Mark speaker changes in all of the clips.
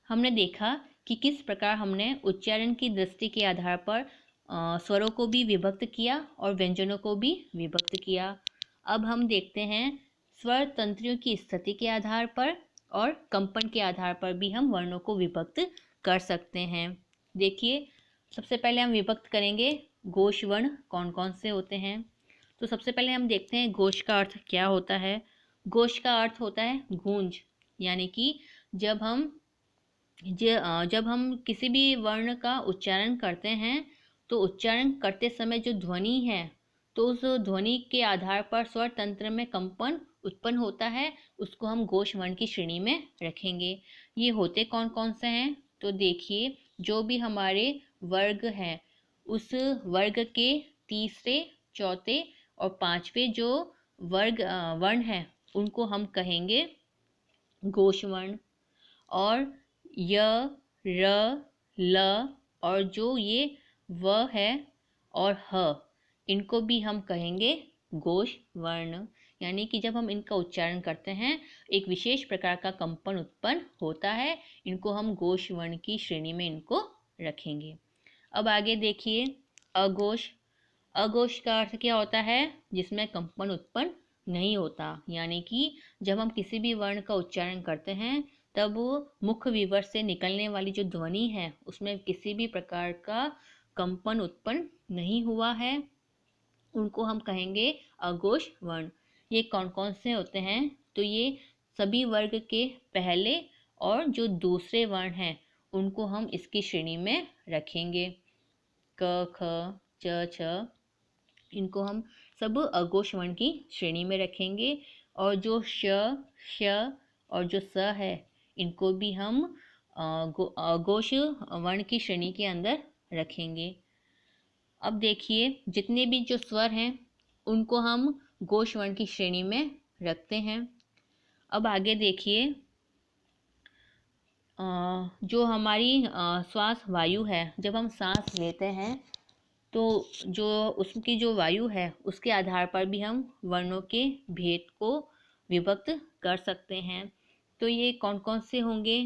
Speaker 1: हमने देखा कि किस प्रकार हमने उच्चारण की दृष्टि के आधार पर स्वरों को भी विभक्त किया और व्यंजनों को भी विभक्त किया। अब हम देखते हैं स्वर तंत्रियों की स्थिति के आधार पर और कंपन के आधार पर भी हम वर्णों को विभक्त कर सकते हैं। देखिए, सबसे पहले हम विभक्त करेंगे घोष वर्ण कौन कौन से होते हैं। तो सबसे पहले हम देखते हैं घोष का अर्थ क्या होता है। घोष का अर्थ होता है गूंज, यानी कि जब हम किसी भी वर्ण का उच्चारण करते हैं तो उच्चारण करते समय जो ध्वनि है, तो उस ध्वनि के आधार पर स्वर तंत्र में कंपन उत्पन्न होता है, उसको हम घोष वर्ण की श्रेणी में रखेंगे। ये होते कौन कौन से हैं? तो देखिए, जो भी हमारे वर्ग हैं उस वर्ग के तीसरे, चौथे और पांचवें जो वर्ण हैं उनको हम कहेंगे घोष वर्ण। और य, र, ल और जो ये व है और ह, इनको भी हम कहेंगे घोष वर्ण। यानी कि जब हम इनका उच्चारण करते हैं एक विशेष प्रकार का कंपन उत्पन्न होता है, इनको हम घोष वर्ण की श्रेणी में इनको रखेंगे। अब आगे देखिए अघोष। अघोष का अर्थ क्या होता है? जिसमें कंपन उत्पन्न नहीं होता, यानी कि जब हम किसी भी वर्ण का उच्चारण करते हैं तब मुख विवर से निकलने वाली जो ध्वनि है उसमें किसी भी प्रकार का कंपन उत्पन्न नहीं हुआ है, उनको हम कहेंगे अघोष वर्ण। ये कौन कौन से होते हैं? तो ये सभी वर्ग के पहले और जो दूसरे वर्ण हैं उनको हम इसकी श्रेणी में रखेंगे। क, ख, च, छ, इनको हम सब अघोष वर्ण की श्रेणी में रखेंगे। और जो श, श और जो स है इनको भी हम अघोष वर्ण की श्रेणी के अंदर रखेंगे। अब देखिए, जितने भी जो स्वर हैं उनको हम घोष वर्ण की श्रेणी में रखते हैं। अब आगे देखिए, जो हमारी श्वास वायु है, जब हम सांस लेते हैं तो जो उसकी जो वायु है उसके आधार पर भी हम वर्णों के भेद को विभक्त कर सकते हैं। तो ये कौन कौन से होंगे?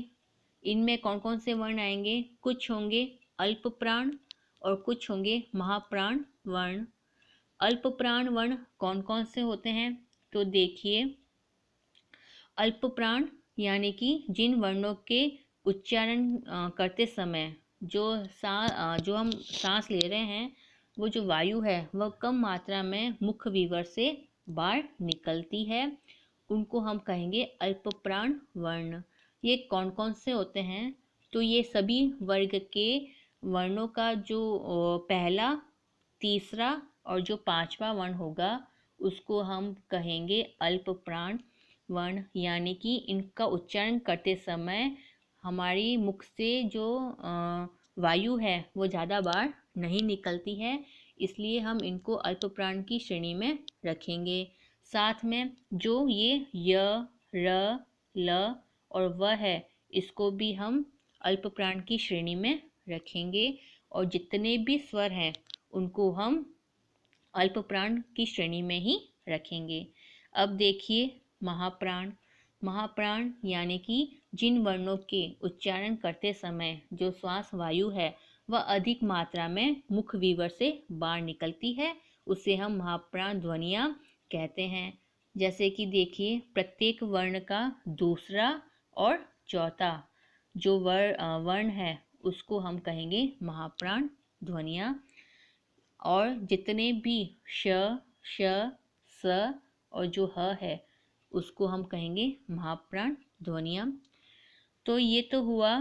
Speaker 1: इनमें कौन कौन से वर्ण आएंगे? कुछ होंगे अल्प प्राण और कुछ होंगे महाप्राण वर्ण। अल्प प्राण वर्ण कौन कौन से होते हैं? तो देखिए, अल्प प्राण यानी कि जिन वर्णों के उच्चारण करते समय जो हम सांस ले रहे हैं वो जो वायु है वह कम मात्रा में मुख विवर से बाहर निकलती है, उनको हम कहेंगे अल्प प्राण वर्ण। ये कौन कौन से होते हैं? तो ये सभी वर्ग के वर्णों का जो पहला, तीसरा और जो पांचवा वर्ण होगा उसको हम कहेंगे अल्प प्राण वर्ण। यानी कि इनका उच्चारण करते समय हमारी मुख से जो वायु है वो ज़्यादा बार नहीं निकलती है, इसलिए हम इनको अल्प प्राण की श्रेणी में रखेंगे। साथ में जो ये य, र, ल और व है इसको भी हम अल्प प्राण की श्रेणी में रखेंगे। और जितने भी स्वर हैं उनको हम अल्प प्राण की श्रेणी में ही रखेंगे। अब देखिए महाप्राण। महाप्राण यानी कि जिन वर्णों के उच्चारण करते समय जो श्वास वायु है वह अधिक मात्रा में मुख विवर से बाहर निकलती है, उसे हम महाप्राण ध्वनियाँ कहते हैं। जैसे कि देखिए, प्रत्येक वर्ण का दूसरा और चौथा जो वर्ण है उसको हम कहेंगे महाप्राण ध्वनियाँ। और जितने भी श, श, स और जो ह है उसको हम कहेंगे महाप्राण ध्वनियाँ। तो ये तो हुआ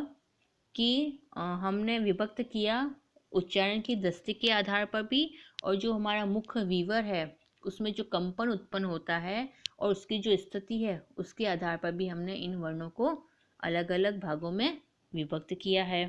Speaker 1: कि हमने विभक्त किया उच्चारण की दृष्टि के आधार पर भी, और जो हमारा मुख्य वीवर है उसमें जो कंपन उत्पन्न होता है और उसकी जो स्थिति है उसके आधार पर भी हमने इन वर्णों को अलग अलग भागों में विभक्त किया है।